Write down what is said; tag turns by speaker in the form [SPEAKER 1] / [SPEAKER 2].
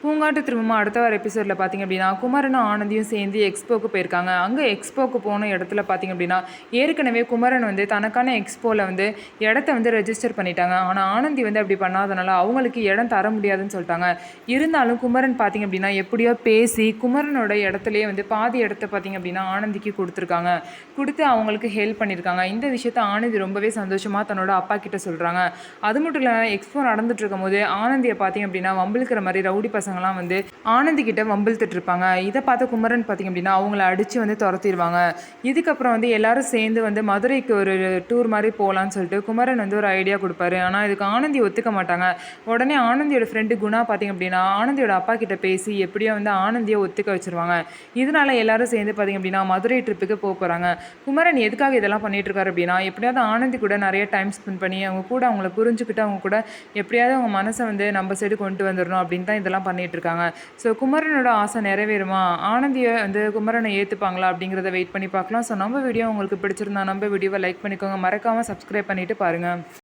[SPEAKER 1] பூங்காட்டு திரும்பமா அடுத்த வார எபிசோடில் பார்த்திங்க அப்படின்னா குமரனும் ஆனந்தியும் சேர்ந்து எக்ஸ்போக்கு போயிருக்காங்க. அங்கே எக்ஸ்போக்கு போன இடத்துல பார்த்திங்க அப்படின்னா ஏற்கனவே குமரன் வந்து தனக்கான எக்ஸ்போவில் வந்து இடத்த வந்து ரெஜிஸ்டர் பண்ணிட்டாங்க. ஆனால் ஆனந்தி வந்து அப்படி பண்ணாதனால அவங்களுக்கு இடம் தர முடியாதுன்னு சொல்லிட்டாங்க. இருந்தாலும் குமரன் பார்த்திங்க அப்படின்னா எப்படியோ பேசி குமரனோட இடத்துலையே வந்து பாதி இடத்த பார்த்திங்க அப்படின்னா ஆனந்திக்கு கொடுத்துருக்காங்க. கொடுத்து அவங்களுக்கு ஹெல்ப் பண்ணியிருக்காங்க. இந்த விஷயத்த ஆனந்தி ரொம்பவே சந்தோஷமாக தன்னோட அப்பா கிட்ட சொல்கிறாங்க. அது மட்டும் இல்லாமல் எக்ஸ்போ நடந்துட்டு இருக்கும் போது ஆனந்தியை பார்த்திங்க அப்படின்னா வம்பிழுக்கிற மாதிரி ரவுடி பசங்களாம் வந்து ஆனந்தி கிட்ட வம்பிழுத்துட்டு இருப்பாங்க. இதை பார்த்த குமரன் பார்த்திங்க அப்படின்னா அவங்கள அடித்து வந்து துரத்திடுவாங்க. இதுக்கப்புறம் வந்து எல்லாரும் சேர்ந்து வந்து மதுரைக்கு ஒரு டூர் மாதிரி போகலான்னு சொல்லிட்டு குமரன் வந்து ஒரு ஐடியா கொடுப்பாரு. ஆனால் இதுக்கு ஆனந்தி ஒத்துக்க மாட்டாங்க. உடனே ஆனந்தியோட ஃப்ரெண்டு குணா பார்த்திங்க அப்படின்னா ஆனந்தியோட அப்பா கிட்ட பேசி எப்படியோ வந்து ஆனந்தியை ஒத்துக்க வச்சிருவாங்க. இதனால எல்லாரும் சேர்ந்து பார்த்திங்க அப்படின்னா மதுரை ட்ரிப்புக்கு போகிறாங்க. குமரன் எதுக்காக இதெல்லாம் பண்ணிட்டு இருக்காரு அப்படின்னா எப்படியாவது ஆனந்தி கூட நிறைய டைம் ஸ்பெண்ட் பண்ணி அவங்க கூட அவங்கள புரிஞ்சுக்கிட்டு அவங்க கூட எப்படியாவது அவங்க மனசை வந்து நம்ம சைடு கொண்டு வந்துடணும் அப்படின்னு தான் இதெல்லாம் பண்ணிட்டு இருக்காங்க. ஸோ குமரனோட ஆசை நிறைவேறுமா, ஆனந்தியை வந்து குமரனை ஏற்றுப்பாங்களா அப்படிங்கிறத வெயிட் பண்ணி பார்க்கலாம். ஸோ நம்ம வீடியோ உங்களுக்கு பிடிச்சிருந்தா நம்ம வீடியோவை லைக் பண்ணிக்கோங்க, மறக்காமல் சப்ஸ்கிரைப் பண்ணிவிட்டு பாருங்கள்.